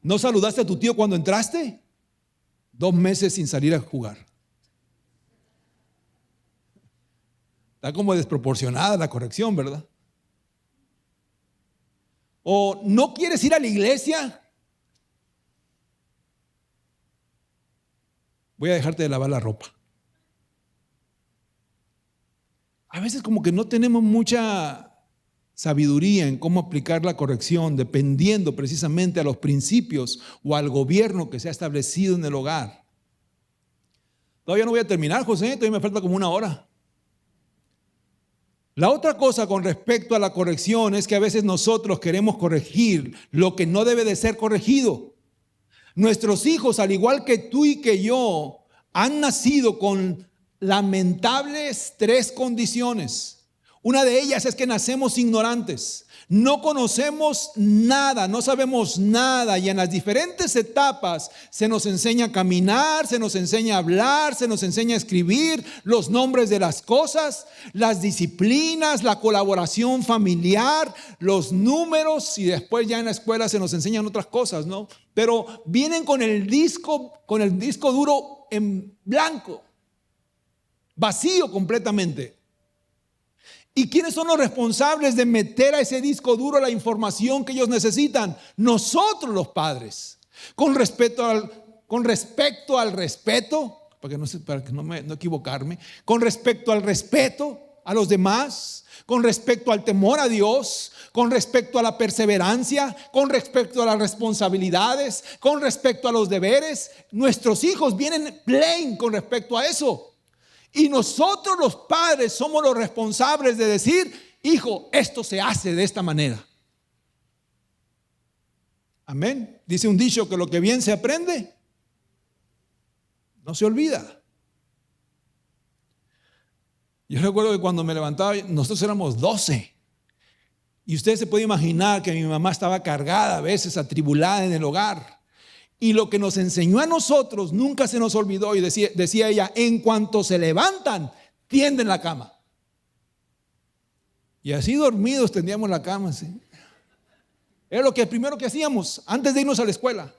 ¿No saludaste a tu tío cuando entraste? 2 meses sin salir a jugar. Está como desproporcionada la corrección, ¿verdad? ¿O no quieres ir a la iglesia? Voy a dejarte de lavar la ropa. A veces como que no tenemos mucha sabiduría en cómo aplicar la corrección, dependiendo precisamente a los principios o al gobierno que se ha establecido en el hogar. Todavía no voy a terminar, José, todavía me falta como 1 hora. La otra cosa con respecto a la corrección es que a veces nosotros queremos corregir lo que no debe de ser corregido. Nuestros hijos, al igual que tú y que yo, han nacido con lamentables 3 condiciones. Una de ellas es que nacemos ignorantes. No conocemos nada, no sabemos nada, y en las diferentes etapas se nos enseña a caminar, se nos enseña a hablar, se nos enseña a escribir los nombres de las cosas, las disciplinas, la colaboración familiar, los números, y después ya en la escuela se nos enseñan otras cosas, ¿no? Pero vienen con el disco duro en blanco, vacío completamente. ¿Y quiénes son los responsables de meter a ese disco duro la información que ellos necesitan? Nosotros, los padres. Con respecto al respeto, para no equivocarme, con respecto al respeto a los demás, con respecto al temor a Dios, con respecto a la perseverancia, con respecto a las responsabilidades, con respecto a los deberes. Nuestros hijos vienen plain con respecto a eso. Y nosotros los padres somos los responsables de decir, hijo, esto se hace de esta manera. Amén. Dice un dicho que lo que bien se aprende, no se olvida. Yo recuerdo que cuando me levantaba, nosotros éramos 12. Y usted se puede imaginar que mi mamá estaba cargada, a veces atribulada en el hogar. Y lo que nos enseñó a nosotros nunca se nos olvidó. Y decía ella, en cuanto se levantan, tienden la cama. Y así dormidos tendíamos la cama, ¿sí? Era lo que primero que hacíamos antes de irnos a la escuela.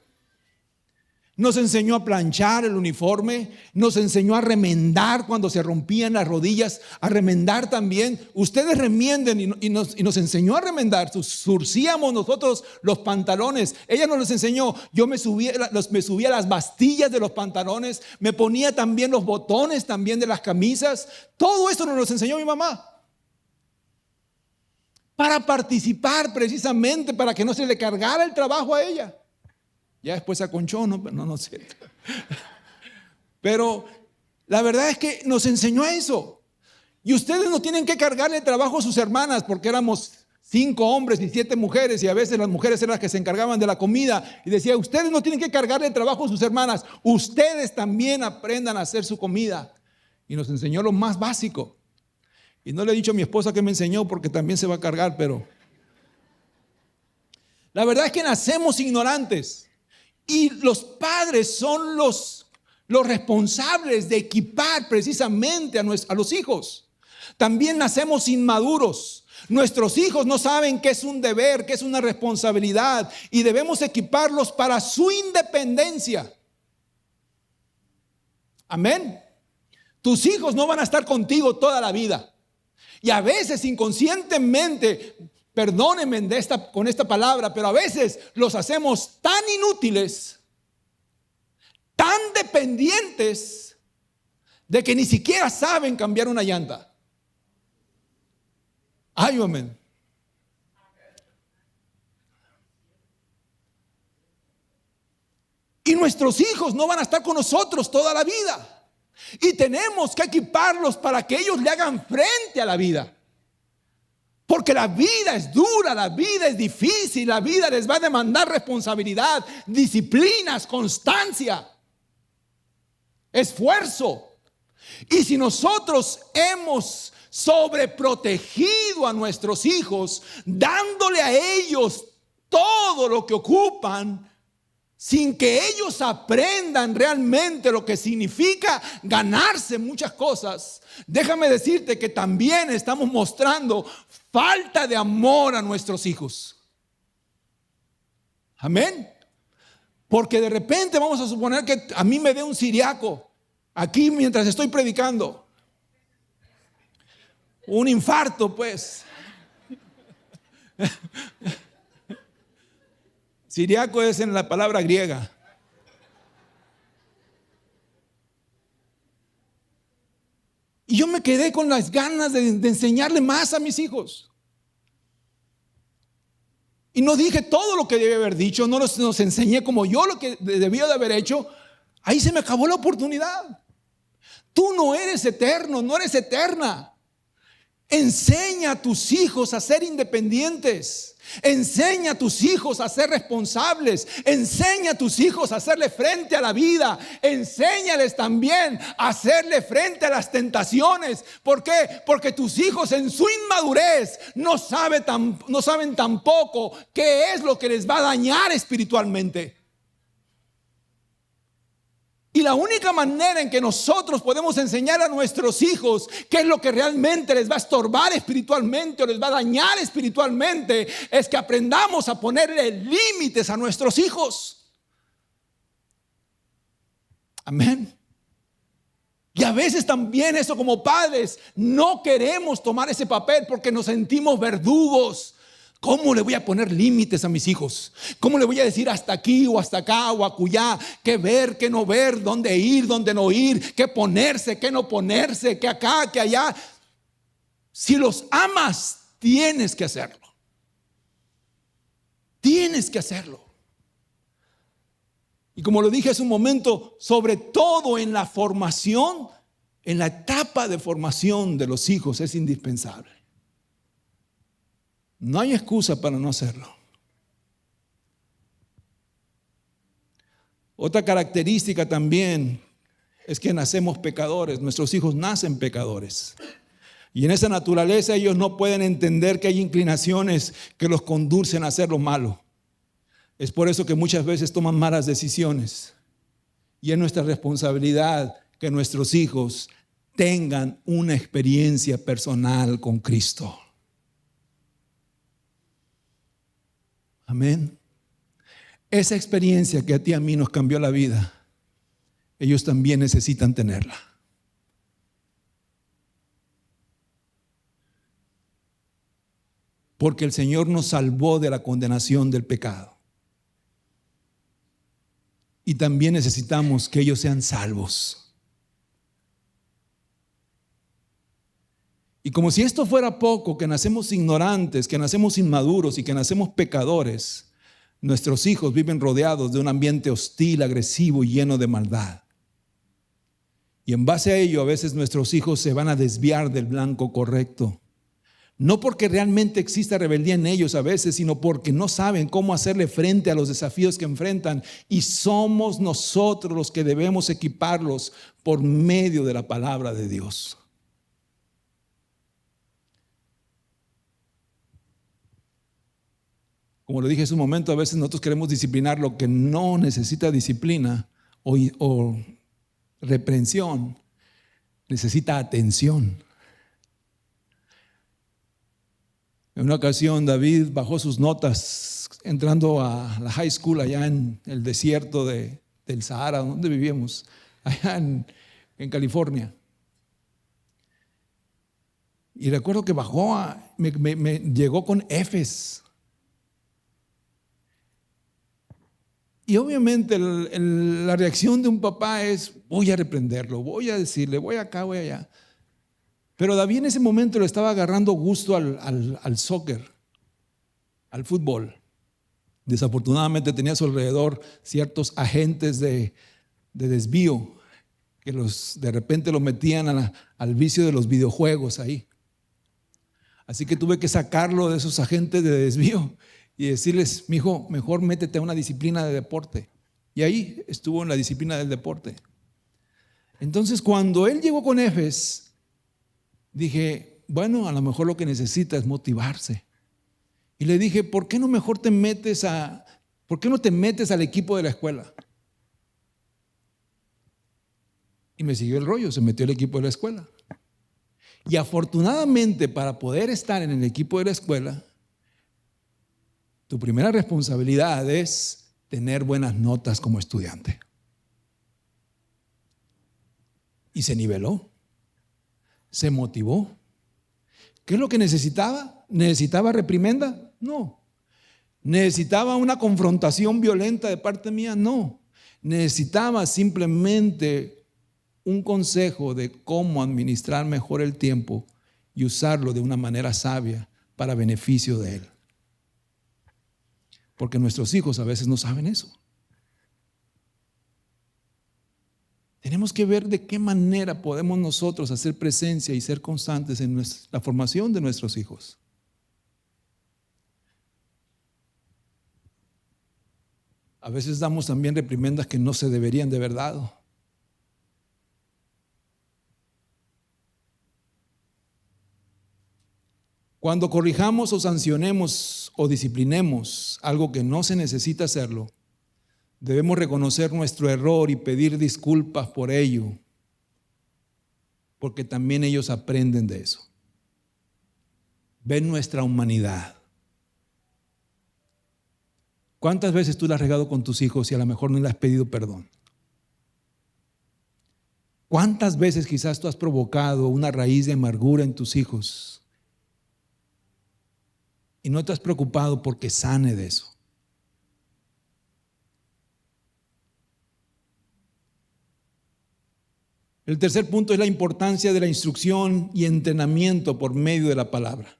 Nos enseñó a planchar el uniforme, nos enseñó a remendar cuando se rompían las rodillas, a remendar también. Ustedes remienden y nos enseñó a remendar. Surcíamos nosotros los pantalones. Ella nos los enseñó. Yo me subía a las bastillas de los pantalones, me ponía también los botones también de las camisas. Todo esto nos lo enseñó mi mamá. Para participar precisamente, para que no se le cargara el trabajo a ella. Ya después se aconchó, no sé. Pero la verdad es que nos enseñó eso. Y ustedes no tienen que cargarle el trabajo a sus hermanas, porque éramos 5 hombres y 7 mujeres, y a veces las mujeres eran las que se encargaban de la comida. Y decía, ustedes no tienen que cargarle el trabajo a sus hermanas, ustedes también aprendan a hacer su comida. Y nos enseñó lo más básico. Y no le he dicho a mi esposa que me enseñó porque también se va a cargar, pero la verdad es que nacemos ignorantes y los padres son los responsables de equipar precisamente a los hijos. También nacemos inmaduros. Nuestros hijos no saben qué es un deber, qué es una responsabilidad, y debemos equiparlos para su independencia. Amén. Tus hijos no van a estar contigo toda la vida. Y a veces inconscientemente, perdónenme con esta palabra, pero a veces los hacemos tan inútiles, tan dependientes, de que ni siquiera saben cambiar una llanta. Ay, amén. Y nuestros hijos no van a estar con nosotros toda la vida. Y tenemos que equiparlos para que ellos le hagan frente a la vida. Porque la vida es dura, la vida es difícil, la vida les va a demandar responsabilidad, disciplinas, constancia, esfuerzo. Y si nosotros hemos sobreprotegido a nuestros hijos, dándole a ellos todo lo que ocupan, sin que ellos aprendan realmente lo que significa ganarse muchas cosas, déjame decirte que también estamos mostrando falta de amor a nuestros hijos. Amén. Porque de repente vamos a suponer que a mí me dé un siriaco aquí mientras estoy predicando. Un infarto, pues. Siriaco es en la palabra griega. Y yo me quedé con las ganas de enseñarle más a mis hijos. Y no dije todo lo que debía haber dicho, no los enseñé como yo lo que debía de haber hecho. Ahí se me acabó la oportunidad. Tú no eres eterno, no eres eterna. Enseña a tus hijos a ser independientes. Enseña a tus hijos a ser responsables. Enseña a tus hijos a hacerle frente a la vida. Enséñales también a hacerle frente a las tentaciones. ¿Por qué? Porque tus hijos en su inmadurez no saben tampoco qué es lo que les va a dañar espiritualmente. Y la única manera en que nosotros podemos enseñar a nuestros hijos qué es lo que realmente les va a estorbar espiritualmente o les va a dañar espiritualmente es que aprendamos a ponerle límites a nuestros hijos. Amén. Y a veces también eso como padres no queremos tomar ese papel porque nos sentimos verdugos. ¿Cómo le voy a poner límites a mis hijos? ¿Cómo le voy a decir hasta aquí o hasta acá o acullá? ¿Qué ver, qué no ver? ¿Dónde ir, dónde no ir? ¿Qué ponerse, qué no ponerse? ¿Qué acá, qué allá? Si los amas, tienes que hacerlo. Tienes que hacerlo. Y como lo dije hace un momento, sobre todo en la formación, en la etapa de formación de los hijos es indispensable. No hay excusa para no hacerlo. Otra característica también es que nacemos pecadores. Nuestros hijos nacen pecadores. Y en esa naturaleza ellos no pueden entender que hay inclinaciones que los conducen a hacer lo malo. Es por eso que muchas veces toman malas decisiones. Y es nuestra responsabilidad que nuestros hijos tengan una experiencia personal con Cristo. Amén. Esa experiencia que a ti y a mí nos cambió la vida, ellos también necesitan tenerla. Porque el Señor nos salvó de la condenación del pecado. Y también necesitamos que ellos sean salvos. Y como si esto fuera poco, que nacemos ignorantes, que nacemos inmaduros y que nacemos pecadores, nuestros hijos viven rodeados de un ambiente hostil, agresivo y lleno de maldad. Y en base a ello, a veces nuestros hijos se van a desviar del blanco correcto. No porque realmente exista rebeldía en ellos a veces, sino porque no saben cómo hacerle frente a los desafíos que enfrentan. Y somos nosotros los que debemos equiparlos por medio de la palabra de Dios. Como lo dije hace un momento, a veces nosotros queremos disciplinar lo que no necesita disciplina o reprensión, necesita atención. En una ocasión David bajó sus notas entrando a la high school allá en el desierto del Sahara, donde vivíamos, allá en California. Y recuerdo que bajó, me llegó con Fs. Y obviamente la reacción de un papá es: voy a reprenderlo, voy a decirle, voy acá, voy allá. Pero David en ese momento le estaba agarrando gusto al soccer, al fútbol. Desafortunadamente tenía a su alrededor ciertos agentes de desvío que de repente lo metían al vicio de los videojuegos ahí. Así que tuve que sacarlo de esos agentes de desvío y decirles: mijo, mejor métete a una disciplina de deporte. Y ahí estuvo en la disciplina del deporte. Entonces, cuando él llegó con Fs, dije: bueno, a lo mejor lo que necesita es motivarse. Y le dije: ¿por qué no te metes al equipo de la escuela? Y me siguió el rollo, se metió al equipo de la escuela. Y afortunadamente, para poder estar en el equipo de la escuela, tu primera responsabilidad es tener buenas notas como estudiante. Y se niveló, se motivó. ¿Qué es lo que necesitaba? ¿Necesitaba reprimenda? No. ¿Necesitaba una confrontación violenta de parte mía? No. Necesitaba simplemente un consejo de cómo administrar mejor el tiempo y usarlo de una manera sabia para beneficio de él. Porque nuestros hijos a veces no saben eso. Tenemos que ver de qué manera podemos nosotros hacer presencia y ser constantes en la formación de nuestros hijos. A veces damos también reprimendas que no se deberían de haber dado. Cuando corrijamos o sancionemos o disciplinemos algo que no se necesita hacerlo, debemos reconocer nuestro error y pedir disculpas por ello, porque también ellos aprenden de eso. Ven nuestra humanidad. ¿Cuántas veces tú la has regado con tus hijos y a lo mejor no le has pedido perdón? ¿Cuántas veces quizás tú has provocado una raíz de amargura en tus hijos y no te has preocupado porque sane de eso? El tercer punto es la importancia de la instrucción y entrenamiento por medio de la palabra.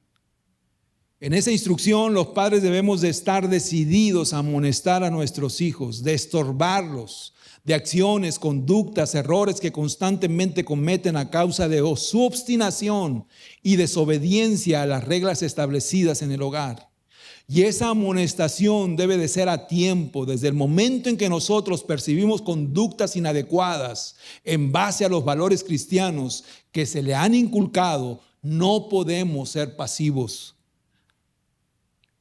En esa instrucción los padres debemos de estar decididos a amonestar a nuestros hijos, de estorbarlos, de acciones, conductas, errores que constantemente cometen a causa de su obstinación y desobediencia a las reglas establecidas en el hogar. Y esa amonestación debe de ser a tiempo, desde el momento en que nosotros percibimos conductas inadecuadas en base a los valores cristianos que se le han inculcado. No podemos ser pasivos.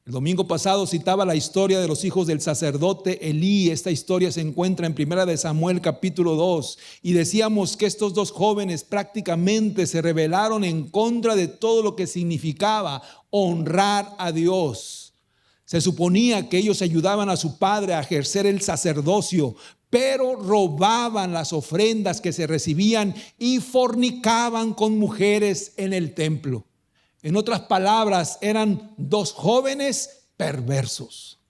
El domingo pasado citaba la historia de los hijos del sacerdote Elí. Esta historia se encuentra en 1 Samuel capítulo 2. Y decíamos que estos dos jóvenes prácticamente se rebelaron en contra de todo lo que significaba honrar a Dios. Se suponía que ellos ayudaban a su padre a ejercer el sacerdocio, pero robaban las ofrendas que se recibían y fornicaban con mujeres en el templo. En otras palabras, eran dos jóvenes perversos.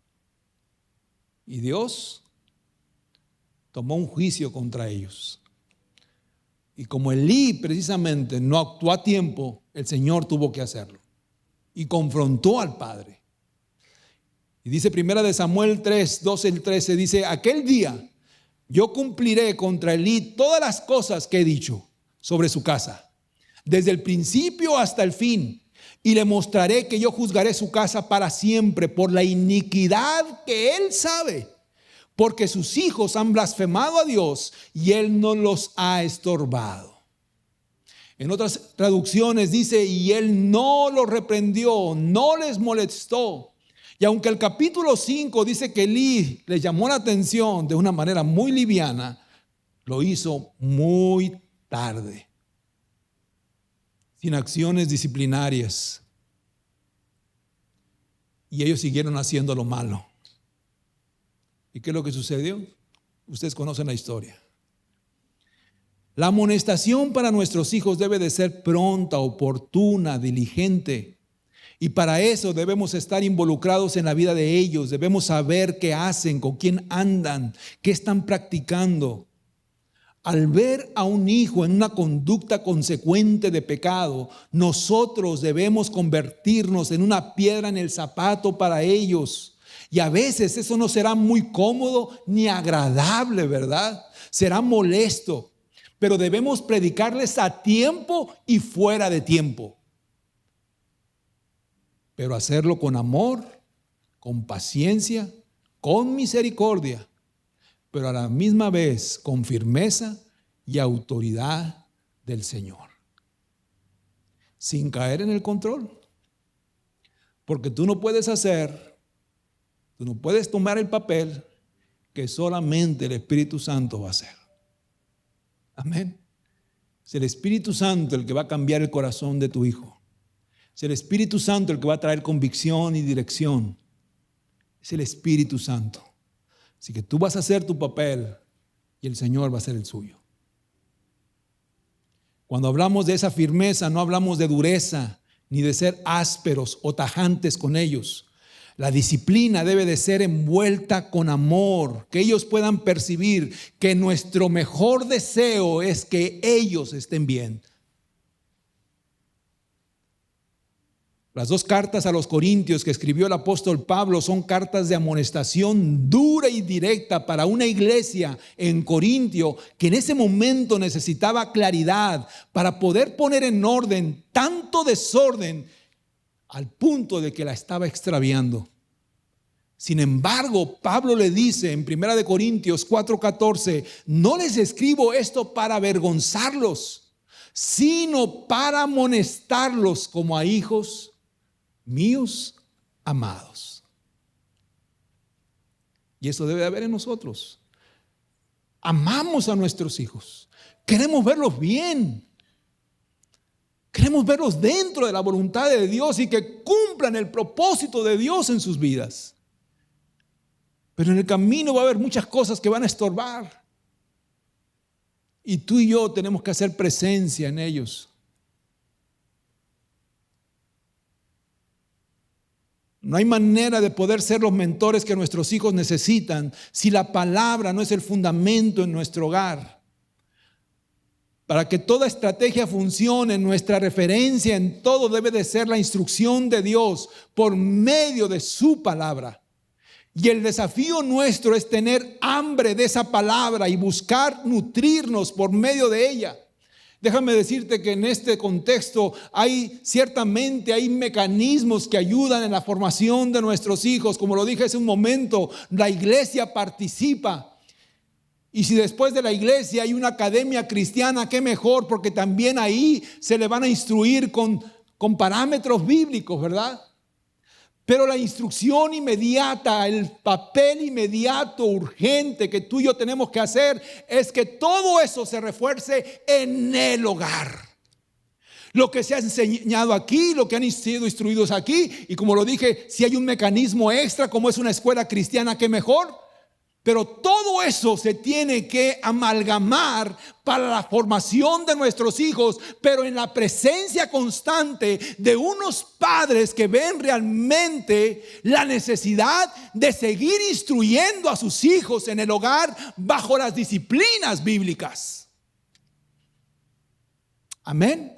Y Dios tomó un juicio contra ellos. Y como Elí precisamente no actuó a tiempo, el Señor tuvo que hacerlo. Y confrontó al padre. Y dice 1 Samuel 3, 12 y 13, dice: aquel día yo cumpliré contra Elí todas las cosas que he dicho sobre su casa, desde el principio hasta el fin. Y le mostraré que yo juzgaré su casa para siempre por la iniquidad que él sabe, porque sus hijos han blasfemado a Dios y él no los ha estorbado. En otras traducciones dice: y él no los reprendió, no les molestó. Y aunque el capítulo 5 dice que Elí le llamó la atención de una manera muy liviana, lo hizo muy tarde, sin acciones disciplinarias. Y ellos siguieron haciendo lo malo. ¿Y qué es lo que sucedió? Ustedes conocen la historia. La amonestación para nuestros hijos debe de ser pronta, oportuna, diligente. Y para eso debemos estar involucrados en la vida de ellos. Debemos saber qué hacen, con quién andan, qué están practicando. Al ver a un hijo en una conducta consecuente de pecado, nosotros debemos convertirnos en una piedra en el zapato para ellos. Y a veces eso no será muy cómodo ni agradable, ¿verdad? Será molesto, pero debemos predicarles a tiempo y fuera de tiempo. Pero hacerlo con amor, con paciencia, con misericordia, pero a la misma vez con firmeza y autoridad del Señor, sin caer en el control. Porque tú no puedes tomar el papel que solamente el Espíritu Santo va a hacer. Amén. Es el Espíritu Santo el que va a cambiar el corazón de tu hijo. Es el Espíritu Santo el que va a traer convicción y dirección. Es el Espíritu Santo. Así que tú vas a hacer tu papel y el Señor va a hacer el suyo. Cuando hablamos de esa firmeza, no hablamos de dureza ni de ser ásperos o tajantes con ellos. La disciplina debe de ser envuelta con amor, que ellos puedan percibir que nuestro mejor deseo es que ellos estén bien. Las 2 cartas a los Corintios que escribió el apóstol Pablo son cartas de amonestación dura y directa para una iglesia en Corintio que en ese momento necesitaba claridad para poder poner en orden tanto desorden al punto de que la estaba extraviando. Sin embargo, Pablo le dice en 1 Corintios 4:14, no les escribo esto para avergonzarlos, sino para amonestarlos como a hijos míos amados. Y eso debe haber en nosotros. Amamos a nuestros hijos. Queremos verlos bien. Queremos verlos dentro de la voluntad de Dios y que cumplan el propósito de Dios en sus vidas. Pero en el camino va a haber muchas cosas que van a estorbar. Y tú y yo tenemos que hacer presencia en ellos. No hay manera de poder ser los mentores que nuestros hijos necesitan si la palabra no es el fundamento en nuestro hogar. Para que toda estrategia funcione, nuestra referencia en todo debe de ser la instrucción de Dios por medio de su palabra. Y el desafío nuestro es tener hambre de esa palabra y buscar nutrirnos por medio de ella. Déjame decirte que en este contexto ciertamente hay mecanismos que ayudan en la formación de nuestros hijos. Como lo dije hace un momento, la iglesia participa. Y si después de la iglesia hay una academia cristiana, qué mejor, porque también ahí se le van a instruir con parámetros bíblicos, ¿verdad? Pero la instrucción inmediata, el papel inmediato, urgente que tú y yo tenemos que hacer es que todo eso se refuerce en el hogar. Lo que se ha enseñado aquí, lo que han sido instruidos aquí, y como lo dije, si hay un mecanismo extra como es una escuela cristiana, qué mejor. Pero todo eso se tiene que amalgamar para la formación de nuestros hijos, pero en la presencia constante de unos padres que ven realmente la necesidad de seguir instruyendo a sus hijos en el hogar bajo las disciplinas bíblicas. Amén.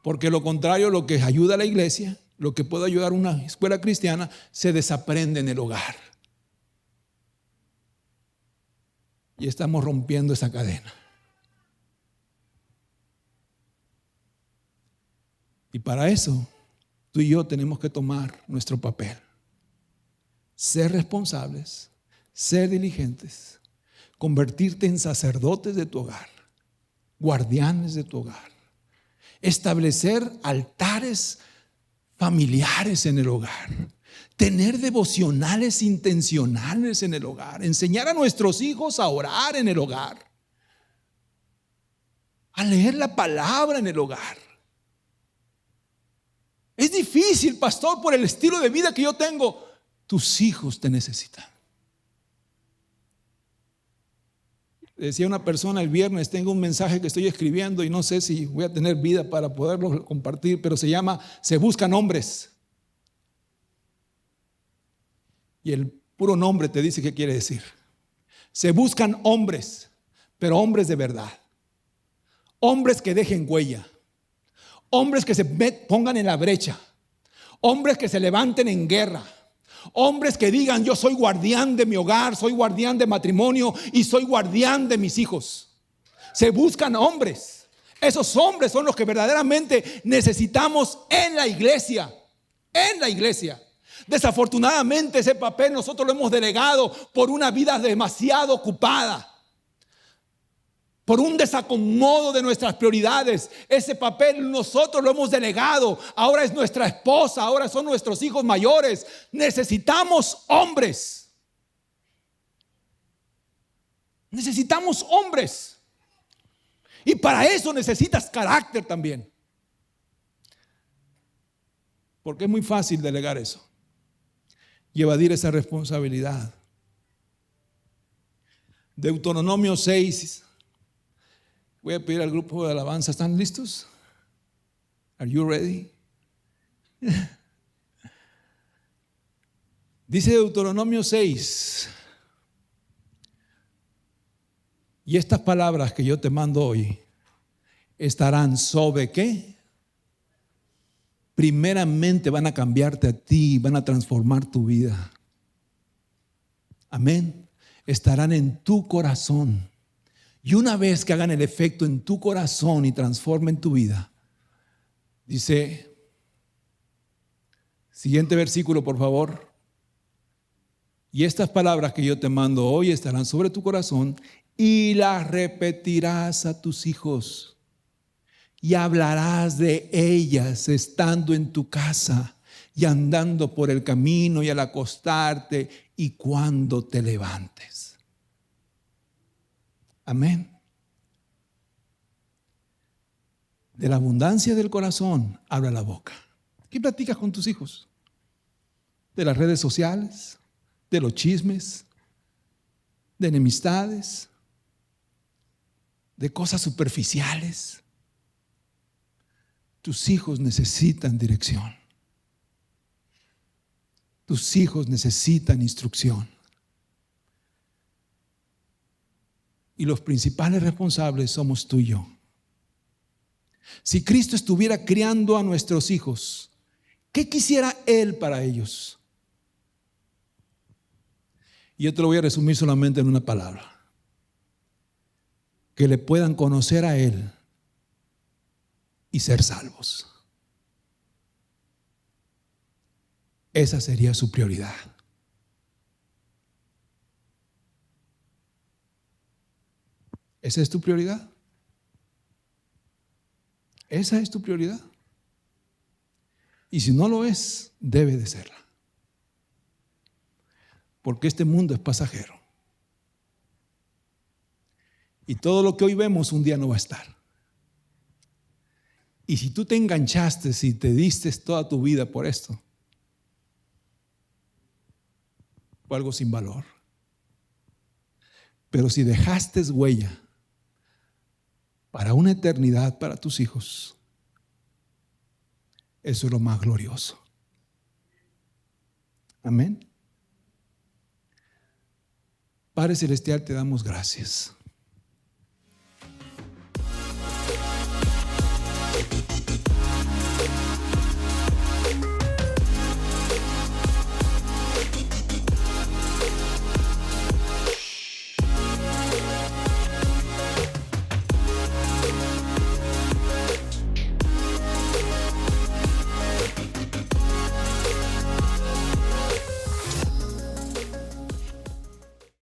Porque lo contrario, lo que ayuda a la iglesia, lo que puede ayudar a una escuela cristiana, se desaprende en el hogar. Y estamos rompiendo esa cadena. Y para eso, tú y yo tenemos que tomar nuestro papel. Ser responsables, ser diligentes, convertirte en sacerdotes de tu hogar, guardianes de tu hogar. Establecer altares familiares en el hogar, tener devocionales intencionales en el hogar, enseñar a nuestros hijos a orar en el hogar, a leer la palabra en el hogar. Es difícil, pastor, por el estilo de vida que yo tengo. Tus hijos te necesitan. Decía una persona el viernes, tengo un mensaje que estoy escribiendo y no sé si voy a tener vida para poderlo compartir, pero se llama Se buscan hombres. Y el puro nombre te dice qué quiere decir. Se buscan hombres, pero hombres de verdad. Hombres que dejen huella. Hombres que se pongan en la brecha. Hombres que se levanten en guerra. Hombres que digan: yo soy guardián de mi hogar, soy guardián de matrimonio y soy guardián de mis hijos. Se buscan hombres. Esos hombres son los que verdaderamente necesitamos en la iglesia. En la iglesia. Desafortunadamente ese papel nosotros lo hemos delegado por una vida demasiado ocupada, por un desacomodo de nuestras prioridades. Ese papel nosotros lo hemos delegado. Ahora es nuestra esposa, ahora son nuestros hijos mayores. Necesitamos hombres. Necesitamos hombres. Y para eso necesitas carácter también. Porque es muy fácil delegar eso y evadir esa responsabilidad. Deuteronomio 6. Voy a pedir al grupo de alabanza, ¿están listos? Are you ready? Dice Deuteronomio 6. Y estas palabras que yo te mando hoy estarán sobre ¿qué? Primeramente van a cambiarte a ti, van a transformar tu vida. Amén. Estarán en tu corazón. Y una vez que hagan el efecto en tu corazón y transformen tu vida, dice, siguiente versículo por favor. Y estas palabras que yo te mando hoy estarán sobre tu corazón y las repetirás a tus hijos. Y hablarás de ellas estando en tu casa y andando por el camino y al acostarte y cuando te levantes. Amén. De la abundancia del corazón habla la boca. ¿Qué platicas con tus hijos? De las redes sociales, de los chismes, de enemistades, de cosas superficiales. Tus hijos necesitan dirección. Tus hijos necesitan instrucción. Y los principales responsables somos tú y yo. Si Cristo estuviera criando a nuestros hijos, ¿qué quisiera Él para ellos? Y yo te lo voy a resumir solamente en una palabra. Que le puedan conocer a Él y ser salvos. Esa sería su prioridad. ¿Esa es tu prioridad? ¿Esa es tu prioridad? Y si no lo es, debe de serla. Porque este mundo es pasajero. Y todo lo que hoy vemos un día no va a estar. Y si tú te enganchaste, si te diste toda tu vida por esto, fue algo sin valor. Pero si dejaste huella para una eternidad para tus hijos, eso es lo más glorioso. Amén. Padre Celestial, te damos gracias.